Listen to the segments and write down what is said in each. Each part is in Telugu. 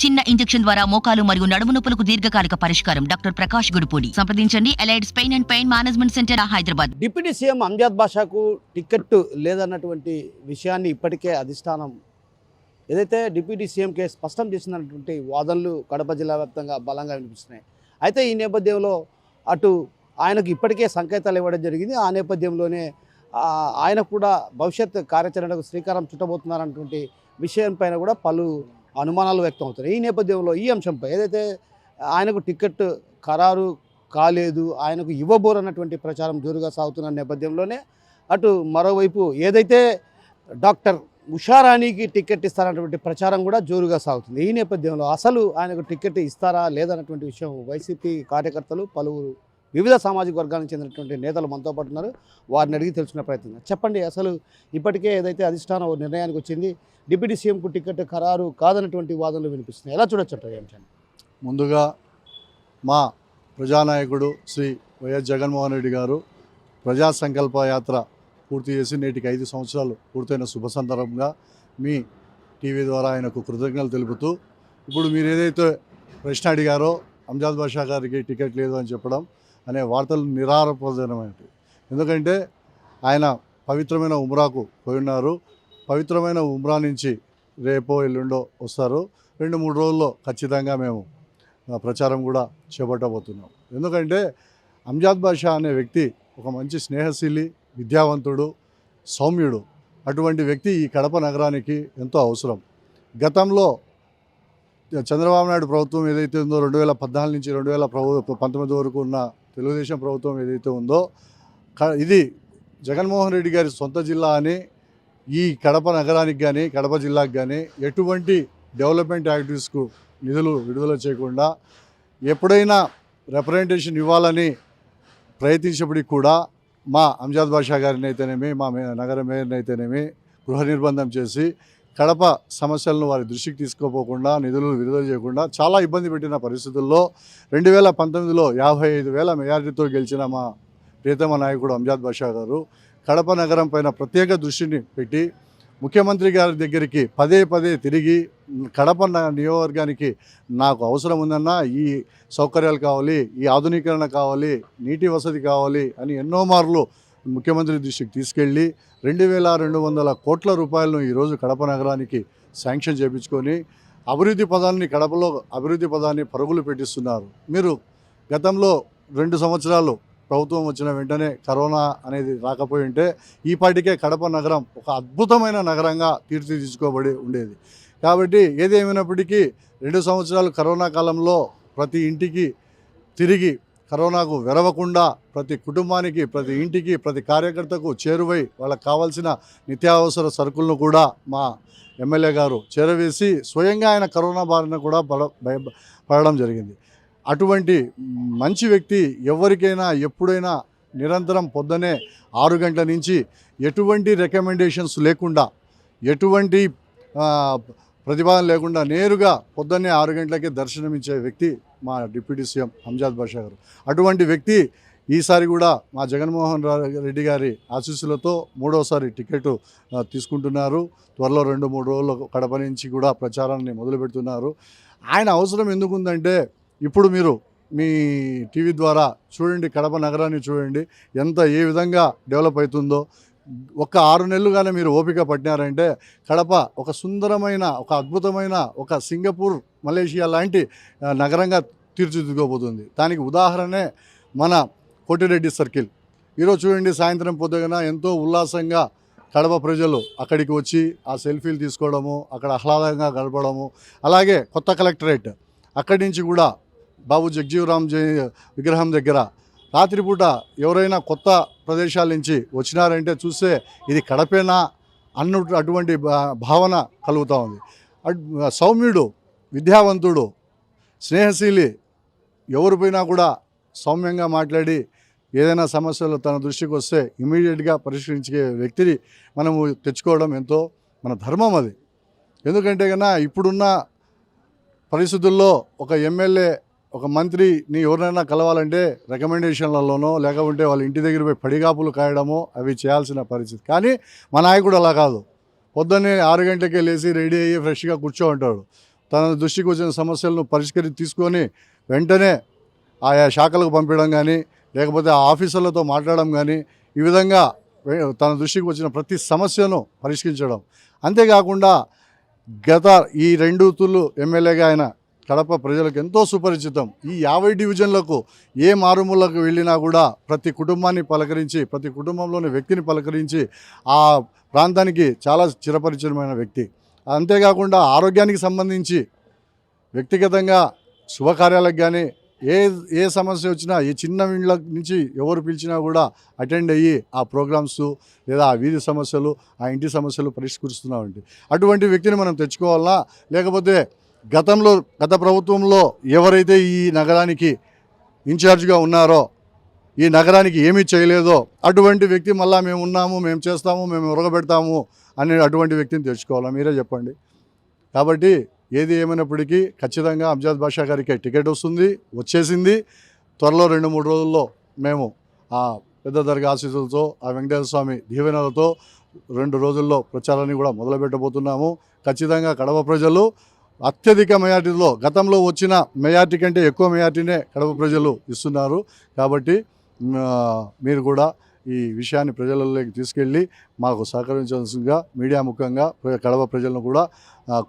చిన్న ఇంజెక్షన్ ద్వారా మోకాలు మరియు నడుము నొప్పులకు దీర్ఘకాలిక పరిష్కారం. డాక్టర్ ప్రకాష్ గుడిపూడి. సంప్రదించండి. Allieds pain and pain management centre, Hyderabad. Deputy CM Amjad బాషాకు టికెట్ లేదన్నటువంటి విషయాన్ని ఇప్పటికే అధిష్టానం ఏదైతే డిప్యూటీ సీఎంకే స్పష్టం చేసినటువంటి వాదనలు కడప జిల్లా వ్యాప్తంగా బలంగా వినిపిస్తున్నాయి. అయితే ఈ నేపథ్యంలో అటు ఆయనకు ఇప్పటికే సంకేతాలు ఇవ్వడం జరిగింది. ఆ నేపథ్యంలోనే ఆయన కూడా భవిష్యత్ కార్యాచరణకు శ్రీకారం చుట్టబోతున్నారన్నటువంటి విషయంపైన కూడా పలు అనుమానాలు వ్యక్తం అవుతున్నాయి. ఈ నేపథ్యంలో ఈ అంశంపై ఏదైతే ఆయనకు టికెట్ ఖరారు కాలేదు, ఆయనకు ఇవ్వబోరన్నటువంటి ప్రచారం జోరుగా సాగుతున్న నేపథ్యంలోనే అటు మరోవైపు ఏదైతే డాక్టర్ ఉషారాణికి టికెట్ ఇస్తారన్నటువంటి ప్రచారం కూడా జోరుగా సాగుతుంది. ఈ నేపథ్యంలో అసలు ఆయనకు టికెట్ ఇస్తారా లేదన్నటువంటి విషయం వైసీపీ కార్యకర్తలు, పలువురు వివిధ సామాజిక వర్గానికి చెందినటువంటి నేతలు మనతో పాటు ఉన్నారు. వారిని అడిగి తెలుసుకునే ప్రయత్నం. చెప్పండి, అసలు ఇప్పటికే ఏదైతే అధిష్టానం నిర్ణయానికి వచ్చింది, డిప్యూటీ సీఎంకు టికెట్ ఖరారు కాదన్నటువంటి వాదనలు వినిపిస్తున్నాయి. ఎలా చూడొచ్చు ఈ అంశాన్ని? ముందుగా మా ప్రజానాయకుడు శ్రీ వైఎస్ జగన్మోహన్ రెడ్డి గారు ప్రజా సంకల్ప యాత్ర పూర్తి చేసి నేటికి 5 సంవత్సరాలు పూర్తయిన శుభ సందర్భంగా మీ టీవీ ద్వారా ఆయనకు కృతజ్ఞతలు తెలుపుతూ, ఇప్పుడు మీరు ఏదైతే ప్రశ్న అడిగారో అంజాద్ బాషా గారికి టికెట్ లేదు అని చెప్పడం అనే వార్తలు నిరాధారమైనవి. ఎందుకంటే ఆయన పవిత్రమైన ఉమ్రాకు పోయి ఉన్నారు. పవిత్రమైన ఉమ్రా నుంచి రేపో ఎల్లుండో వస్తారు. 2-3 రోజుల్లో ఖచ్చితంగా మేము ప్రచారం కూడా చేపట్టబోతున్నాం. ఎందుకంటే అంజాద్ బాషా అనే వ్యక్తి ఒక మంచి స్నేహశీలి, విద్యావంతుడు, సౌమ్యుడు. అటువంటి వ్యక్తి ఈ కడప నగరానికి ఎంతో అవసరం. గతంలో చంద్రబాబు నాయుడు ప్రభుత్వం ఏదైతే ఉందో 2014 నుంచి 2019 వరకు ఉన్న తెలుగుదేశం ప్రభుత్వం ఏదైతే ఉందో, ఇది జగన్మోహన్ రెడ్డి గారి సొంత జిల్లా అని ఈ కడప నగరానికి కానీ కడప జిల్లాకు కానీ ఎటువంటి డెవలప్మెంట్ యాక్టివిటీస్కు నిధులు విడుదల చేయకుండా ఎప్పుడైనా రిప్రజెంటేషన్ ఇవ్వాలని ప్రయత్నించినప్పటికీ కూడా మా అంజాద్ బాషా గారిని అయితేనేమి, మా నగర మేయర్ని అయితేనేమి గృహ నిర్బంధం చేసి కడప సమస్యలను వారి దృష్టికి తీసుకోపోకుండా, నిధులు విడుదల చేయకుండా చాలా ఇబ్బంది పెట్టిన పరిస్థితుల్లో 2019లో 55,000 మెజారిటీతో గెలిచిన మా ప్రియతమ నాయకుడు అంజాద్ బాషా గారు కడప నగరం పైన ప్రత్యేక దృష్టిని పెట్టి ముఖ్యమంత్రి గారి దగ్గరికి పదే తిరిగి కడప నియోజకవర్గానికి నాకు అవసరం ఉందన్న, ఈ సౌకర్యాలు కావాలి, ఈ ఆధునీకరణ కావాలి, నీటి వసతి కావాలి అని ఎన్నో మార్లు ముఖ్యమంత్రి దృష్టికి తీసుకెళ్ళి 2,200 కోట్ల రూపాయలను ఈరోజు కడప నగరానికి శాంక్షన్ చేయించుకొని కడపలో అభివృద్ధి పదాన్ని పరుగులు పెట్టిస్తున్నారు. మీరు గతంలో 2 సంవత్సరాలు ప్రభుత్వం వచ్చిన వెంటనే కరోనా అనేది రాకపోయి ఉంటే ఈ పాటికే కడప నగరం ఒక అద్భుతమైన నగరంగా తీర్చిదిద్దుకోబడి ఉండేది. కాబట్టి ఏదేమైనప్పటికీ 2 సంవత్సరాలు కరోనా కాలంలో ప్రతి ఇంటికి తిరిగి కరోనాకు వెరవకుండా ప్రతి కుటుంబానికి, ప్రతి ఇంటికి, ప్రతి కార్యకర్తకు చేరువై వాళ్ళకు కావాల్సిన నిత్యావసర సరుకులను కూడా మా ఎమ్మెల్యే గారు చేరవేసి స్వయంగా ఆయన కరోనా బారిన కూడా పడడం జరిగింది. అటువంటి మంచి వ్యక్తి ఎవరికైనా ఎప్పుడైనా నిరంతరం పొద్దునే 6 గంటల నుంచి ఎటువంటి రికమెండేషన్స్ లేకుండా, ఎటువంటి ప్రతిపాదన లేకుండా నేరుగా పొద్దున్నే 6 గంటలకే దర్శనమిచ్చే వ్యక్తి మా డిప్యూటీ సీఎం అంజాద్ బాషా గారు. అటువంటి వ్యక్తి ఈసారి కూడా మా జగన్మోహన్ రెడ్డి గారి ఆశీస్సులతో 3వసారి టికెట్ తీసుకుంటున్నారు. త్వరలో 2-3 రోజుల్లో కడప నుంచి కూడా ప్రచారాన్ని మొదలు పెడుతున్నారు. ఆయన అవసరం ఎందుకుందంటే, ఇప్పుడు మీరు మీ టీవీ ద్వారా చూడండి, కడప నగరాన్ని చూడండి ఏ విధంగా డెవలప్ అవుతుందో. ఒక 6 నెలలుగానే మీరు ఓపిక పట్టినారంటే కడప ఒక సుందరమైన, ఒక అద్భుతమైన, ఒక సింగపూర్, మలేషియా లాంటి నగరంగా తీర్చిదిద్దుకోబోతుంది. దానికి ఉదాహరణే మన కోటిరెడ్డి సర్కిల్. ఈరోజు చూడండి, సాయంత్రం పొద్దున ఎంతో ఉల్లాసంగా కడప ప్రజలు అక్కడికి వచ్చి ఆ సెల్ఫీలు తీసుకోవడము, అక్కడ ఆహ్లాదంగా గడపడము. అలాగే కొత్త కలెక్టరేట్, అక్కడి నుంచి కూడా బాబు జగజీవరామ్ విగ్రహం దగ్గర రాత్రిపూట ఎవరైనా కొత్త ప్రదేశాల నుంచి వచ్చినారంటే చూస్తే ఇది కడపేనా అటువంటి భావన కలుగుతూ ఉంది. సౌమ్యుడు, విద్యావంతుడు, స్నేహశీలి, ఎవరిపైనా కూడా సౌమ్యంగా మాట్లాడి ఏదైనా సమస్యలు తన దృష్టికి వస్తే ఇమీడియట్గా పరిష్కరించే వ్యక్తిని మనము తెచ్చుకోవడం ఎంతో మన ధర్మం అది. ఎందుకంటే కన్నా ఇప్పుడున్న పరిస్థితుల్లో ఒక ఎమ్మెల్యే, ఒక మంత్రిని ఎవరైనా కలవాలంటే రికమెండేషన్లలోనో లేకపోతే వాళ్ళ ఇంటి దగ్గర పోయి పడిగాపులు కాయడమో అవి చేయాల్సిన పరిస్థితి. కానీ మా నాయకుడు అలా కాదు. పొద్దున్నే 6 గంటలకే లేచి రెడీ అయ్యి ఫ్రెష్గా కూర్చో ఉంటాడు. తన దృష్టికి వచ్చిన సమస్యలను తీసుకొని వెంటనే ఆయా శాఖలకు పంపించడం కానీ లేకపోతే ఆ ఆఫీసర్లతో మాట్లాడడం కానీ ఈ విధంగా తన దృష్టికి వచ్చిన ప్రతి సమస్యను పరిష్కరించడం. అంతేకాకుండా గత ఈ 2 తూర్లు ఎమ్మెల్యేగా ఆయన కడప ప్రజలకు ఎంతో సుపరిచితం. ఈ 50 డివిజన్లకు ఏ మారుమూలకు వెళ్ళినా కూడా ప్రతి కుటుంబాన్ని పలకరించి ప్రతి కుటుంబంలోని వ్యక్తిని పలకరించి ఆ ప్రాంతానికి చాలా చిరపరిచితమైన వ్యక్తి. అంతేకాకుండా ఆరోగ్యానికి సంబంధించి వ్యక్తిగతంగా శుభకార్యాలకు కానీ ఏ సమస్య వచ్చినా ఈ చిన్న ఇండ్ల నుంచి ఎవరు పిలిచినా కూడా అటెండ్ అయ్యి ఆ ప్రోగ్రామ్స్ లేదా ఆ వీధి సమస్యలు ఆ ఇంటి సమస్యలు పరిష్కరిస్తున్నామండి. అటువంటి వ్యక్తిని మనం తెచ్చుకోవాలన్నా లేకపోతే గత ప్రభుత్వంలో ఎవరైతే ఈ నగరానికి ఇన్ఛార్జ్గా ఉన్నారో ఈ నగరానికి ఏమీ చేయలేదో అటువంటి వ్యక్తి మళ్ళీ మేము ఉన్నాము, మేము చేస్తాము, మేము ఉరగబెడతాము అనే అటువంటి వ్యక్తిని తెచ్చుకోవాలా? మీరే చెప్పండి. కాబట్టి ఏది ఏమైనప్పటికీ ఖచ్చితంగా అంజాద్ బాషా గారికి టికెట్ వచ్చేసింది. త్వరలో 2-3 రోజుల్లో మేము ఆ పెద్ద దర్గా ఆశీస్సులతో ఆ వెంకటేశ్వర స్వామి దీవెనలతో 2 రోజుల్లో ప్రచారాన్ని కూడా మొదలుపెట్టబోతున్నాము. ఖచ్చితంగా కడప ప్రజలు అత్యధిక మెజార్టీలో గతంలో వచ్చిన మెజార్టీ కంటే ఎక్కువ మెజార్టీనే కడప ప్రజలు ఇస్తున్నారు. కాబట్టి మీరు కూడా ఈ విషయాన్ని ప్రజలలోకి తీసుకెళ్ళి మాకు సహకరించాల్సిందిగా మీడియా ముఖంగా కడప ప్రజలను కూడా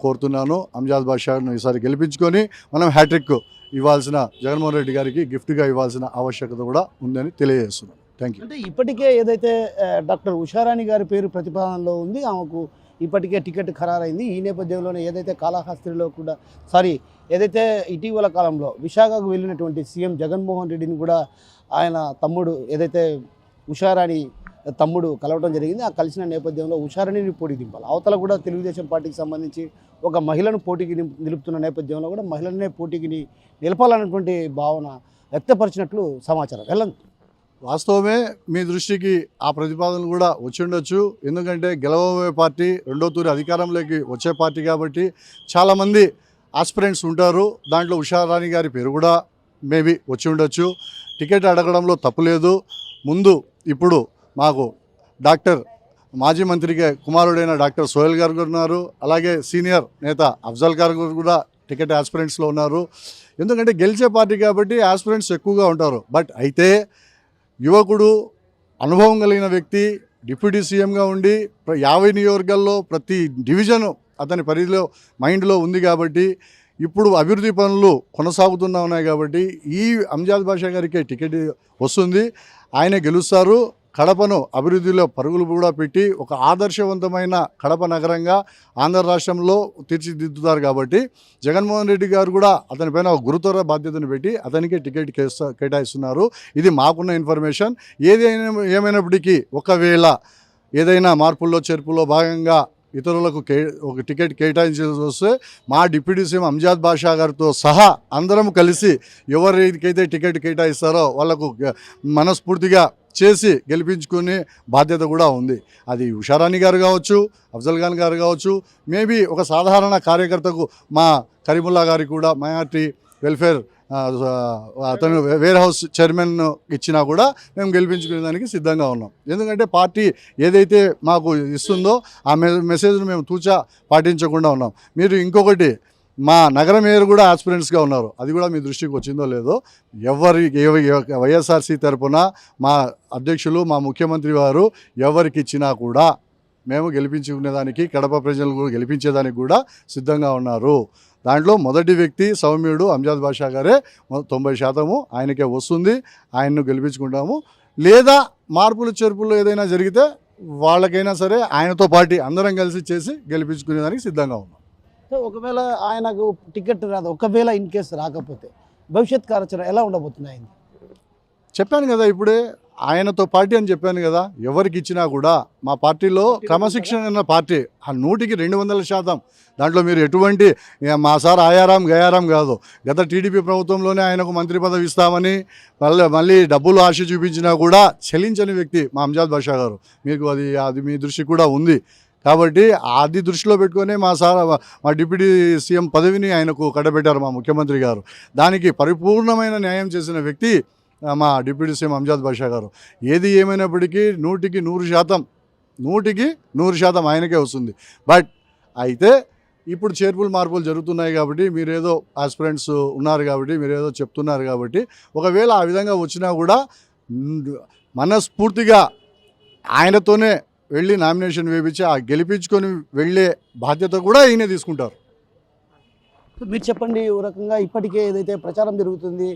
కోరుతున్నాను. అంజాద్ బాషాను ఈసారి గెలిపించుకొని మనం హ్యాట్రిక్ ఇవ్వాల్సిన జగన్మోహన్ రెడ్డి గారికి గిఫ్ట్గా ఇవ్వాల్సిన ఆవశ్యకత కూడా ఉందని తెలియజేస్తున్నాను. Thank you. అంటే ఇప్పటికే ఏదైతే డాక్టర్ ఉషారాణి గారి పేరు ప్రతిపాదనలో ఉంది, ఆమెకు ఇప్పటికే టికెట్ ఖరారైంది. ఈ నేపథ్యంలోనే ఏదైతే కాళహస్తిలో కూడా ఏదైతే ఇటీవల కాలంలో విశాఖకు వెళ్ళినటువంటి సీఎం జగన్మోహన్ రెడ్డిని కూడా ఆయన తమ్ముడు ఏదైతే ఉషారాణి తమ్ముడు కలవడం జరిగింది. ఆ కలిసిన నేపథ్యంలో ఉషారాణిని పోటీ దింపాలి. అవతల కూడా తెలుగుదేశం పార్టీకి సంబంధించి ఒక మహిళను పోటీకి నిలుపుతున్న నేపథ్యంలో కూడా మహిళలనే పోటీకి నిలపాలన్నటువంటి భావన వ్యక్తపరిచినట్లు సమాచారం. వెళ్ళండి. వాస్తవమే, మీ దృష్టికి ఆ ప్రతిపాదనలు కూడా వచ్చి ఉండొచ్చు. ఎందుకంటే గెలవబోయే పార్టీ 2వ తూరి అధికారంలోకి వచ్చే పార్టీ కాబట్టి చాలామంది ఆస్పిరెంట్స్ ఉంటారు. దాంట్లో ఉషారాణి గారి పేరు కూడా మేబీ వచ్చి ఉండొచ్చు. టికెట్ అడగడంలో తప్పులేదు. ఇప్పుడు మాకు మాజీ మంత్రికి కుమారుడైన డాక్టర్ సోహెల్ గారు ఉన్నారు. అలాగే సీనియర్ నేత అఫ్జల్ గారు కూడా టికెట్ ఆస్పిరెంట్స్లో ఉన్నారు. ఎందుకంటే గెలిచే పార్టీ కాబట్టి ఆస్పిరెంట్స్ ఎక్కువగా ఉంటారు. బట్ అయితే యువకుడు, అనుభవం కలిగిన వ్యక్తి, డిప్యూటీ సీఎంగా ఉండి 50 నియోజకవర్గాల్లో ప్రతి డివిజను అతని పరిధిలో మైండ్లో ఉంది కాబట్టి ఇప్పుడు అభివృద్ధి పనులు కొనసాగుతూనే ఉన్నాయి కాబట్టి ఈ అంజాద్ బాషా గారికి టికెట్ వస్తుంది. ఆయన గెలుస్తారు. కడపను అభివృద్ధిలో పరుగులు కూడా పెట్టి ఒక ఆదర్శవంతమైన కడప నగరంగా ఆంధ్ర రాష్ట్రంలో తీర్చిదిద్దుతారు. కాబట్టి జగన్మోహన్ రెడ్డి గారు కూడా అతనిపైన ఒక గురుతర బాధ్యతను పెట్టి అతనికి టికెట్ కేటాయిస్తున్నారు. ఇది మాకున్న ఇన్ఫర్మేషన్. ఏమైనప్పటికీ ఒకవేళ ఏదైనా మార్పుల్లో చేర్పుల్లో భాగంగా ఇతరులకు ఒక టికెట్ కేటాయించాల్సి వస్తే మా డిప్యూటీ సీఎం అంజాద్ బాషా గారితో సహా అందరం కలిసి ఎవరికైతే టికెట్ కేటాయిస్తారో వాళ్లకు మనస్ఫూర్తిగా చేసి గెలిపించుకునే బాధ్యత కూడా ఉంది. అది ఉషారాణి గారు కావచ్చు, అఫ్జల్ ఖాన్ గారు కావచ్చు, మేబీ ఒక సాధారణ కార్యకర్తకు మా కరీముల్లా గారికి కూడా మైనార్టీ వెల్ఫేర్ అతను వేర్ హౌస్ చైర్మన్ ఇచ్చినా కూడా మేము గెలిపించుకునే దానికి సిద్ధంగా ఉన్నాం. ఎందుకంటే పార్టీ ఏదైతే మాకు ఇస్తుందో ఆ మెసేజ్ను మేము తూచా పాటించకుండా ఉన్నాం. మీరు ఇంకొకటి, మా నగర మేయర్ కూడా ఆస్పిరెంట్స్గా ఉన్నారు. అది కూడా మీ దృష్టికి వచ్చిందో లేదో, వైఎస్ఆర్సీ తరఫున మా అధ్యక్షులు, మా ముఖ్యమంత్రి వారు ఎవరికి ఇచ్చినా కూడా మేము గెలిపించుకునేదానికి, కడప ప్రజలు కూడా గెలిపించేదానికి కూడా సిద్ధంగా ఉన్నారు. దాంట్లో మొదటి వ్యక్తి సౌమ్యుడు అంజాద్ బాషా గారే. 90% ఆయనకే వస్తుంది. ఆయన్ను గెలిపించుకుంటాము. లేదా మార్పులు చేర్పులు ఏదైనా జరిగితే వాళ్ళకైనా సరే ఆయనతో పార్టీ అందరం కలిసి చేసి గెలిపించుకునేదానికి సిద్ధంగా ఉన్నాం. సో ఒకవేళ ఆయనకు టికెట్ రాదు, ఒకవేళ ఇన్ కేసు రాకపోతే భవిష్యత్ కార్యాచరణ ఎలా ఉండబోతుంది? ఆయన చెప్పాను కదా ఇప్పుడే, ఆయనతో పార్టీ అని చెప్పాను కదా. ఎవరికి ఇచ్చినా కూడా మా పార్టీలో క్రమశిక్షణ ఉన్న పార్టీ 100% దాంట్లో మీరు ఎటువంటి మా సార్ ఆయారాం గయారాం కాదు. గత టీడీపీ ప్రభుత్వంలోనే ఆయనకు మంత్రి పదవి ఇస్తామని మళ్ళీ డబ్బులు ఆశ చూపించినా కూడా చెల్లించని వ్యక్తి మా అంజాద్ బాషా గారు. మీకు అది మీ దృష్టి కూడా ఉంది కాబట్టి అది దృష్టిలో పెట్టుకొని మా డిప్యూటీ సీఎం పదవిని ఆయనకు కట్టబెట్టారు మా ముఖ్యమంత్రి గారు. దానికి పరిపూర్ణమైన న్యాయం చేసిన వ్యక్తి మా డిప్యూటీ సీఎం అంజాద్ బాషా గారు. ఏది ఏమైనప్పటికీ 100% ఆయనకే వస్తుంది. బట్ అయితే ఇప్పుడు చేర్పులు మార్పులు జరుగుతున్నాయి కాబట్టి మీరేదో ఆస్పిరెంట్స్ ఉన్నారు కాబట్టి మీరేదో చెప్తున్నారు కాబట్టి ఒకవేళ ఆ విధంగా వచ్చినా కూడా మనస్ఫూర్తిగా ఆయనతోనే వెళ్ళి నామినేషన్ వేయించి ఆ గెలిపించుకొని వెళ్ళే బాధ్యత కూడా ఈయన తీసుకుంటారు. మీరు చెప్పండి, ఓ రకంగా ఇప్పటికే ఏదైతే ప్రచారం జరుగుతుంది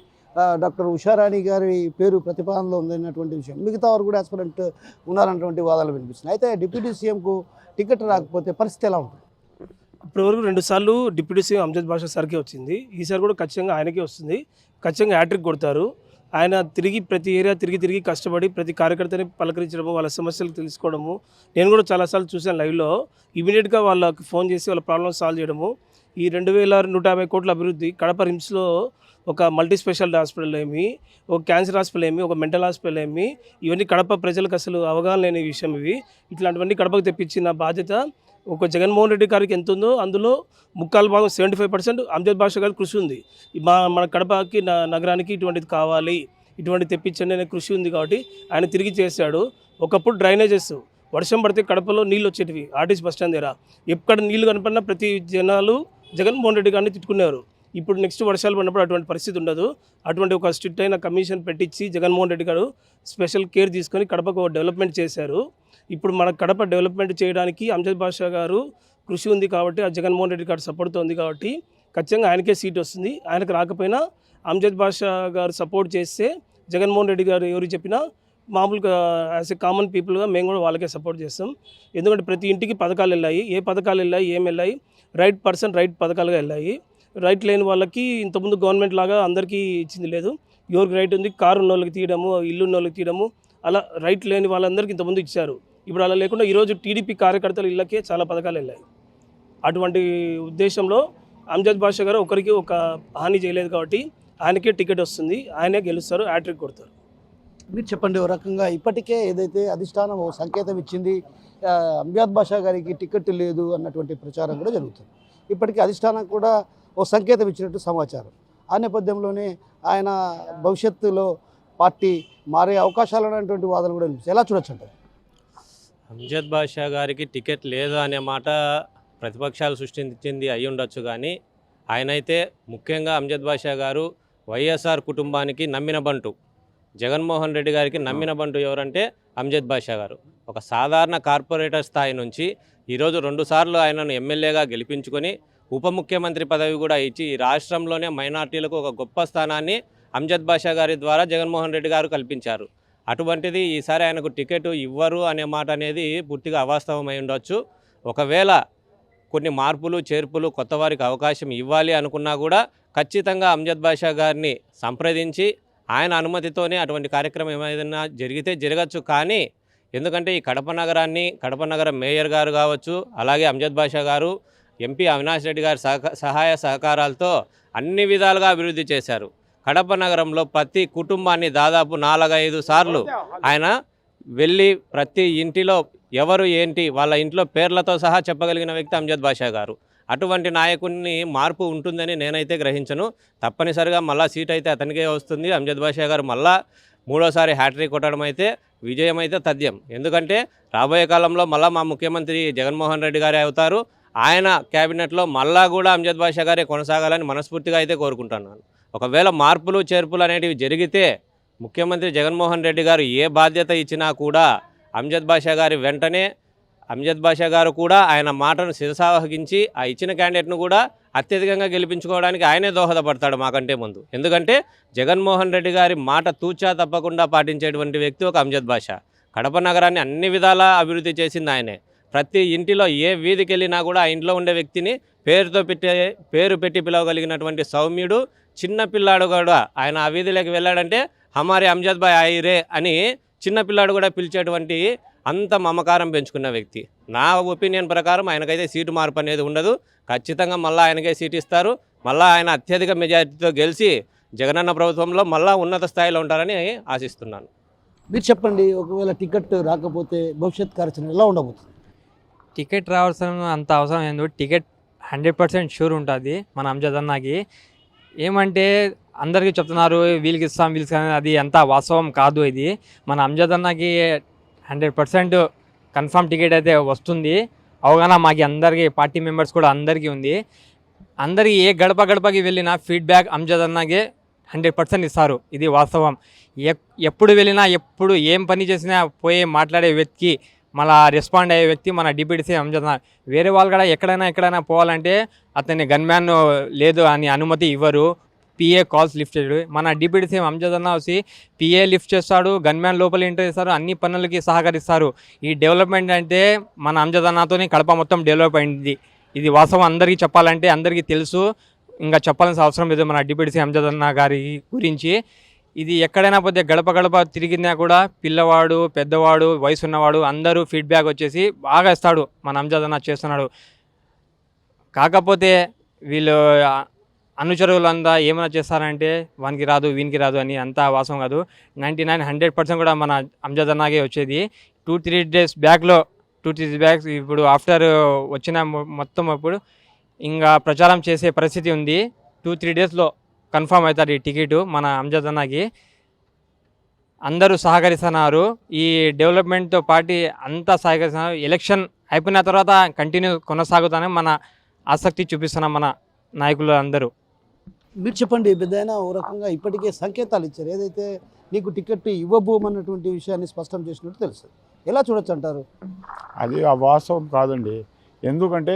డాక్టర్ ఉషారాణి గారి పేరు ప్రతిపాదనలో ఉందన్నటువంటి విషయం, మిగతా వారు కూడా ఆస్పిరెంట్ ఉన్నారన్నటువంటి వాదాలు వినిపిస్తున్నాయి. అయితే డిప్యూటీ సీఎంకు టికెట్ రాకపోతే పరిస్థితి ఎలా ఉంటుంది? ఇప్పటివరకు 2 సార్లు డిప్యూటీ సీఎం అమ్జద్ బాషా సార్కే వచ్చింది. ఈసారి కూడా ఖచ్చితంగా ఆయనకే వస్తుంది. ఖచ్చితంగా హ్యాట్రిక్ కొడతారు. ఆయన ప్రతి ఏరియా తిరిగి కష్టపడి ప్రతి కార్యకర్తని పలకరించడము, వాళ్ళ సమస్యలు తెలుసుకోవడము. నేను కూడా చాలాసార్లు చూశాను లైవ్లో. ఇమీడియట్గా వాళ్ళకి ఫోన్ చేసి వాళ్ళ ప్రాబ్లమ్ సాల్వ్ చేయడము. ఈ 2150 కోట్ల అభివృద్ధి, కడప రిమ్స్లో ఒక మల్టీ స్పెషాలిటీ హాస్పిటల్ ఏమి, ఒక క్యాన్సర్ హాస్పిటల్ ఏమి, ఒక మెంటల్ హాస్పిటల్ ఏమి, ఇవన్నీ కడప ప్రజలకు అసలు అవగాహన లేని విషయం. ఇట్లాంటివన్నీ కడపకు తెప్పించిన బాధ్యత ఒక జగన్మోహన్ రెడ్డి గారికి ఎంత ఉందో అందులో 75% అమ్జద్ బాషా గారి కృషి ఉంది. మన కడపకి నగరానికి ఇటువంటిది కావాలి, ఇటువంటి తెప్పించండి అనే కృషి ఉంది కాబట్టి ఆయన తిరిగి చేశాడు. ఒకప్పుడు డ్రైనేజెస్ వర్షం పడితే కడపలో నీళ్ళు వచ్చేటివి, ఆర్టీసీ బస్ స్టాండ్ దగ్గర ఎక్కడ నీళ్లు కనపడినా ప్రతి జనాలు జగన్మోహన్ రెడ్డి గారిని తిట్టుకునేవారు. ఇప్పుడు నెక్స్ట్ వర్షాలు పడినప్పుడు అటువంటి పరిస్థితి ఉండదు. అటువంటి ఒక స్ట్రిక్ట్ అయిన కమిషన్ పెట్టించి జగన్మోహన్ రెడ్డి గారు స్పెషల్ కేర్ తీసుకొని కడపకు డెవలప్మెంట్ చేశారు. ఇప్పుడు మన కడప డెవలప్మెంట్ చేయడానికి అమ్జద్ బాషా గారు కృషి ఉంది కాబట్టి, ఆ జగన్మోహన్ రెడ్డి గారు సపోర్ట్తో ఉంది కాబట్టి ఖచ్చితంగా ఆయనకే సీట్ వస్తుంది. ఆయనకు రాకపోయినా అమ్జద్ బాషా గారు సపోర్ట్ చేస్తే జగన్మోహన్ రెడ్డి గారు ఎవరు చెప్పినా మామూలుగా యాజ్ ఎ కామన్ పీపుల్గా మేము కూడా వాళ్ళకే సపోర్ట్ చేస్తాం. ఎందుకంటే ప్రతి ఇంటికి పథకాలు వెళ్ళాయి. ఏ పథకాలు వెళ్ళాయి, ఏం వెళ్ళాయి, రైట్ పర్సన్ రైట్ పథకాలుగా వెళ్ళాయి. రైట్ లేని వాళ్ళకి ఇంతకుముందు గవర్నమెంట్ లాగా అందరికీ ఇచ్చింది లేదు. ఎవరికి రైట్ ఉంది, కారు ఉన్న వాళ్ళకి తీయడము, ఇల్లు ఉన్న వాళ్ళకి తీయడము, అలా రైట్ లేని వాళ్ళందరికీ ఇంతకుముందు ఇచ్చారు. ఇప్పుడు అలా లేకుండా ఈరోజు టీడీపీ కార్యకర్తల ఇళ్ళకే చాలా పథకాలు వెళ్ళాయి. అటువంటి ఉద్దేశంలో అమ్జద్ బాషా గారు ఒకరికి ఒక హాని చేయలేదు కాబట్టి ఆయనకే టికెట్ వస్తుంది. ఆయనే గెలుస్తారు, హ్యాట్రిక్ కొడతారు. మీరు చెప్పండి, ఓ రకంగా ఇప్పటికే ఏదైతే అధిష్టానం ఓ సంకేతం ఇచ్చింది, అమ్జద్ బాషా గారికి టికెట్ లేదు అన్నటువంటి ప్రచారం కూడా జరుగుతుంది. ఇప్పటికీ అధిష్టానం కూడా ఓ సంకేతం ఇచ్చినట్టు సమాచారం. ఆ నేపథ్యంలోనే ఆయన భవిష్యత్తులో పార్టీ మారే అవకాశాలు ఉన్నటువంటి వాదనలు కూడా వినిపిస్తాయి. ఎలా చూడొచ్చు అంటారు? అమ్జద్ బాషా గారికి టికెట్ లేదు అనే మాట ప్రతిపక్షాలు సృష్టించింది అయి ఉండొచ్చు, కానీ ఆయనైతే ముఖ్యంగా అమ్జద్ బాషా గారు వైఎస్ఆర్ కుటుంబానికి నమ్మిన బంటు. జగన్మోహన్ రెడ్డి గారికి నమ్మిన బంటు ఎవరంటే అమ్జద్ బాషా గారు. ఒక సాధారణ కార్పొరేటర్ స్థాయి నుంచి ఈరోజు 2 సార్లు ఆయనను ఎమ్మెల్యేగా గెలిపించుకొని ఉప ముఖ్యమంత్రి పదవి కూడా ఇచ్చి ఈ రాష్ట్రంలోనే మైనార్టీలకు ఒక గొప్ప స్థానాన్ని అమ్జద్ బాషా గారి ద్వారా జగన్మోహన్ రెడ్డి గారు కల్పించారు. అటువంటిది ఈసారి ఆయనకు టికెట్ ఇవ్వరు అనే మాట అనేది పూర్తిగా అవాస్తవమై ఉండొచ్చు. ఒకవేళ కొన్ని మార్పులు చేర్పులు కొత్త వారికి అవకాశం ఇవ్వాలి అనుకున్నా కూడా ఖచ్చితంగా అమ్జద్ బాషా గారిని సంప్రదించి ఆయన అనుమతితోనే అటువంటి కార్యక్రమం ఏమైనా జరిగితే జరగచ్చు. కానీ ఎందుకంటే ఈ కడప నగరాన్ని కడప నగర మేయర్ గారు కావచ్చు, అలాగే అమ్జద్ బాషా గారు, ఎంపీ అవినాష్ రెడ్డి గారి సహాయ సహకారాలతో అన్ని విధాలుగా అభివృద్ధి చేశారు. కడప నగరంలో ప్రతి కుటుంబాన్ని దాదాపు 4-5 సార్లు ఆయన వెళ్ళి ప్రతి ఇంటిలో ఎవరు ఏంటి వాళ్ళ ఇంట్లో పేర్లతో సహా చెప్పగలిగిన వ్యక్తి అమ్జద్ బాషా గారు. అటువంటి నాయకుడిని మార్పు ఉంటుందని నేనైతే గ్రహించను. తప్పనిసరిగా మళ్ళా సీట్ అయితే అతనికే వస్తుంది. అమ్జద్ బాషా గారు మళ్ళా 3వ హ్యాట్రిక్ కొట్టడం అయితే విజయం అయితే తథ్యం. ఎందుకంటే రాబోయే కాలంలో మళ్ళీ మా ముఖ్యమంత్రి జగన్మోహన్ రెడ్డి గారే అవుతారు. ఆయన క్యాబినెట్లో మళ్ళా కూడా అమ్జద్ బాషా గారే కొనసాగాలని మనస్ఫూర్తిగా అయితే కోరుకుంటున్నాను. ఒకవేళ మార్పులు చేర్పులు అనేటివి జరిగితే ముఖ్యమంత్రి జగన్మోహన్ రెడ్డి గారు ఏ బాధ్యత ఇచ్చినా కూడా అమ్జద్ బాషా గారి వెంటనే అమ్జద్ బాషా గారు కూడా ఆయన మాటను శిరసావహించి ఆ ఇచ్చిన క్యాండిడేట్ను కూడా అత్యధికంగా గెలిపించుకోవడానికి ఆయనే దోహదపడతాడు మాకంటే ముందు. ఎందుకంటే జగన్మోహన్ రెడ్డి గారి మాట తూచా తప్పకుండా పాటించేటువంటి వ్యక్తి ఒక అమ్జద్ బాషా. కడప నగరాన్ని అన్ని విధాలా అభివృద్ధి చేసింది ఆయనే. ప్రతి ఇంటిలో ఏ వీధికి వెళ్ళినా కూడా ఆ ఇంట్లో ఉండే వ్యక్తిని పేరు పెట్టి పిలవగలిగినటువంటి సౌమ్యుడు. చిన్నపిల్లాడు కూడా ఆయన ఆ వీధిలోకి వెళ్ళాడంటే హమారే అమ్జద్ భాయ్ ఆయిరే అని చిన్నపిల్లాడు కూడా పిలిచేటువంటి అంత మమకారం పెంచుకున్న వ్యక్తి. నా ఒపీనియన్ ప్రకారం ఆయనకైతే సీటు మార్పు అనేది ఉండదు. ఖచ్చితంగా మళ్ళీ ఆయనకే సీటు ఇస్తారు. మళ్ళీ ఆయన అత్యధిక మెజారిటీతో గెలిచి జగనన్న ప్రభుత్వంలో మళ్ళీ ఉన్నత స్థాయిలో ఉంటారని ఆశిస్తున్నాను. మీరు చెప్పండి, ఒకవేళ టికెట్ రాకపోతే భవిష్యత్ కార్యాచరణ ఎలా ఉండబోతుంది? టికెట్ రావాల్సిన అంత అవసరం ఏందో, టికెట్ 100% షూర్ ఉంటుంది మన అమ్జద్ అన్నకి. ఏమంటే అందరికీ చెప్తున్నారు వీళ్ళకి ఇస్తాం వీళ్ళకి ఇస్తాం, అది అంత వాస్తవం కాదు. ఇది మన అమ్జద్ అన్నకి 100% కన్ఫర్మ్ టికెట్ అయితే వస్తుంది. అవగాహన మాకు అందరికీ పార్టీ మెంబర్స్ కూడా అందరికీ ఉంది. అందరికీ ఏ గడప గడపకి వెళ్ళినా ఫీడ్బ్యాక్ అంజద్ అన్నకే 100% ఇస్తారు. ఇది వాస్తవం. ఎప్పుడు వెళ్ళినా ఎప్పుడు ఏం పని చేసినా పోయి మాట్లాడే వ్యక్తి, మళ్ళా రెస్పాండ్ అయ్యే వ్యక్తి మన డిప్యూటీ సీఎం అంజద్ అన్న. వేరే వాళ్ళు కూడా ఎక్కడైనా పోవాలంటే అతన్ని గన్మ్యాన్ లేదు అని అనుమతి ఇవ్వరు. పిఏ కాల్స్ లిఫ్ట్ చేయడు. మన డిప్యూటీ సీఎం అంజద్ అన్న వచ్చి పిఏ లిఫ్ట్ చేస్తాడు, గన్మ్యాన్ లోపల ఎంటర్ చేస్తారు, అన్ని పనులకి సహకరిస్తారు. ఈ డెవలప్మెంట్ అంటే మన అంజద్ అన్నతోనే కడప మొత్తం డెవలప్ అయింది. ఇది వాస్తవం అందరికీ చెప్పాలంటే అందరికీ తెలుసు, ఇంకా చెప్పాల్సిన అవసరం లేదు మన డిప్యూటీ సీఎం అంజద్ అన్న గారి గురించి. ఇది ఎక్కడైనా పోతే గడప గడప తిరిగినా కూడా పిల్లవాడు, పెద్దవాడు, వయసు ఉన్నవాడు అందరూ ఫీడ్బ్యాక్ వచ్చేసి బాగా ఇస్తాడు, మన అంజద్ అన్న చేస్తున్నాడు. కాకపోతే వీళ్ళు అనుచరులంతా ఏమైనా చేస్తారంటే వానికి రాదు వీనికి రాదు అని అంతా వాస్తవం కాదు. 99-100% కూడా మన అంజద్ అన్నకే వచ్చేది. 2-3 డేస్ బ్యాక్లో 2-3 బ్యాక్స్ ఇప్పుడు ఆఫ్టర్ వచ్చిన మొత్తం అప్పుడు ఇంకా ప్రచారం చేసే పరిస్థితి ఉంది. 2-3 డేస్లో కన్ఫర్మ్ అవుతారు ఈ టికెట్ మన అంజద్ అన్నకి. అందరూ సహకరిస్తున్నారు. ఈ డెవలప్మెంట్తో పార్టీ అంతా సహకరిస్తున్నారు. ఎలక్షన్ అయిపోయిన తర్వాత కంటిన్యూ కొనసాగుతానే మన ఆసక్తి చూపిస్తున్నాం మన నాయకులు అందరూ. మీరు చెప్పండి పెద్దయినా, ఓ రకంగా ఇప్పటికే సంకేతాలు ఇచ్చారు. ఏదైతే నీకు టికెట్ ఇవ్వబోమన్నటువంటి విషయాన్ని స్పష్టం చేసినట్టు తెలుసు. ఎలా చూడొచ్చు అంటారు? అది ఆ వాస్తవం కాదండి. ఎందుకంటే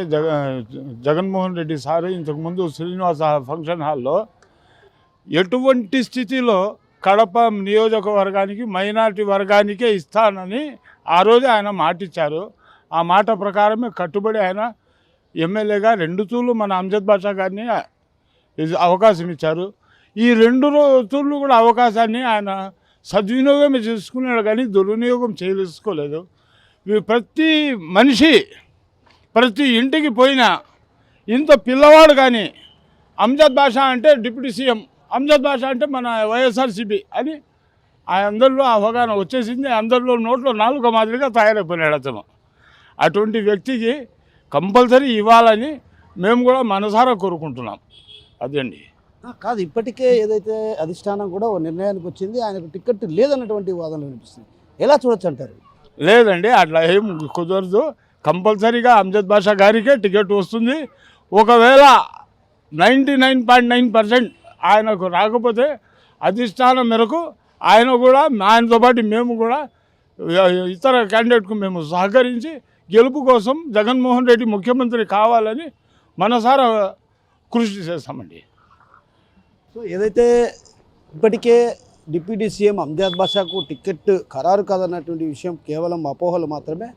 జగన్మోహన్ రెడ్డి సార్ ఇంతకుముందు శ్రీనివాస ఫంక్షన్ హాల్లో ఎటువంటి స్థితిలో కడప నియోజకవర్గానికి మైనారిటీ వర్గానికే ఇస్తానని ఆ రోజు ఆయన మాటిచ్చారు. ఆ మాట ప్రకారమే కట్టుబడి ఆయన ఎమ్మెల్యేగా 2 తూర్లు మన అంజద్ బాషా గారిని అవకాశం ఇచ్చారు. ఈ 2 తూర్లు కూడా అవకాశాన్ని ఆయన సద్వినియోగం చేసుకున్నాడు కానీ దుర్వినియోగం చేసుకోలేదు. ప్రతి మనిషి ప్రతి ఇంటికి పోయినా ఇంత పిల్లవాడు కానీ అంజద్ బాషా అంటే డిప్యూటీ సీఎం, అంజద్ బాషా అంటే మన వైఎస్ఆర్సీపీ అని అందరిలో అవగాహన వచ్చేసింది. అందరిలో నోట్లో నాలుక మాదిరిగా తయారైపోయినాడు అతను. అటువంటి వ్యక్తికి కంపల్సరీ ఇవ్వాలని మేము కూడా మనసారా కోరుకుంటున్నాం. అదండి. కాదు, ఇప్పటికే ఏదైతే అధిష్టానం కూడా ఓ నిర్ణయానికి వచ్చింది, ఆయనకు టికెట్ లేదన్నటువంటి వాదనలు వినిపిస్తుంది. ఎలా చూడొచ్చు అంటారు? లేదండి, అట్లా ఏం కుదరదు. కంపల్సరీగా అంజద్ బాషా గారికే టికెట్ వస్తుంది. ఒకవేళ 99.9% ఆయనకు రాకపోతే అధిష్టానం మేరకు ఆయనతో పాటు మేము కూడా ఇతర క్యాండిడేట్కు మేము సహకరించి గెలుపు కోసం జగన్మోహన్ రెడ్డి ముఖ్యమంత్రి కావాలని మనసారా కృషి చేస్తామండి. సో ఏదైతే ఇప్పటికే డిప్యూటీ సీఎం అంజద్ బాషాకు టికెట్ ఖరారు కాదన్నటువంటి విషయం కేవలం అపోహలు మాత్రమే.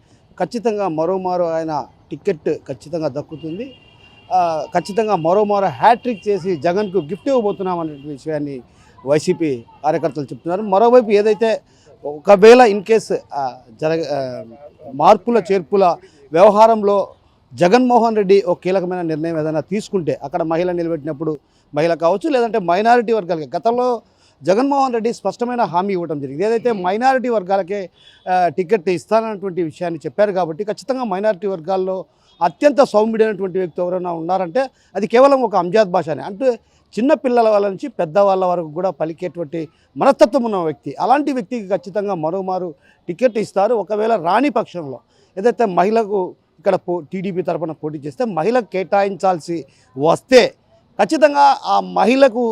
ఖచ్చితంగా మరోమారు ఆయన టికెట్ ఖచ్చితంగా దక్కుతుంది. ఖచ్చితంగా మరోమారు హ్యాట్రిక్ చేసి జగన్కు గిఫ్ట్ ఇవ్వబోతున్నాం అనే విషయాన్ని వైసీపీ కార్యకర్తలు చెప్తున్నారు. మరోవైపు ఏదైతే ఒకవేళ ఇన్ కేస్ మార్పుల చేర్పుల వ్యవహారంలో జగన్మోహన్ రెడ్డి ఒక కీలకమైన నిర్ణయం ఏదైనా తీసుకుంటే, అక్కడ మహిళ నిలబెట్టినప్పుడు మహిళ కావచ్చు, లేదంటే మైనారిటీ వర్గాలకి గతంలో జగన్మోహన్ రెడ్డి స్పష్టమైన హామీ ఇవ్వడం జరిగింది. ఏదైతే మైనారిటీ వర్గాలకే టికెట్ ఇస్తానన్నటువంటి విషయాన్ని చెప్పారు. కాబట్టి ఖచ్చితంగా మైనారిటీ వర్గాల్లో అత్యంత సౌమ్యుడైనటువంటి వ్యక్తి ఎవరైనా ఉన్నారంటే అది కేవలం ఒక అంజద్ బాషానే. అంటే చిన్న పిల్లల వాళ్ళ నుంచి పెద్దవాళ్ళ వరకు కూడా పలికేటువంటి మనస్తత్వం ఉన్న వ్యక్తి. అలాంటి వ్యక్తికి ఖచ్చితంగా మరోమారు టికెట్ ఇస్తారు. ఒకవేళ రాని పక్షంలో ఏదైతే మహిళకు ఇక్కడ టీడీపీ తరఫున పోటీ చేస్తే మహిళకు కేటాయించాల్సి వస్తే ఖచ్చితంగా ఆ మహిళకు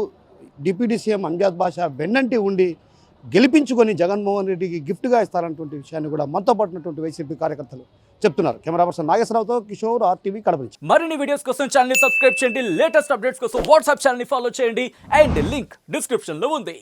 డిప్యూటీ సీఎం అంజద్ బాషా వెన్నంటి ఉండి గెలిపించుకొని జగన్మోహన్ రెడ్డికి గిఫ్ట్గా ఇస్తారన్నటువంటి విషయాన్ని కూడా మనతో పట్టినటువంటి వైసీపీ కార్యకర్తలు చెప్తున్నారు. కెమెరా పర్సన్ నాగేశ్వరరావుతో కిషోర్, RTV, కడప నుంచి. మరిన్ని వీడియోస్ కోసం ఛానల్ ని సబ్స్క్రైబ్ చేయండి. లేటెస్ట్ అప్డేట్స్ కోసం వాట్సాప్ ఛానల్ ని ఫాలో చేయండి. అండ్ లింక్ డిస్క్రిప్షన్ లో ఉంది.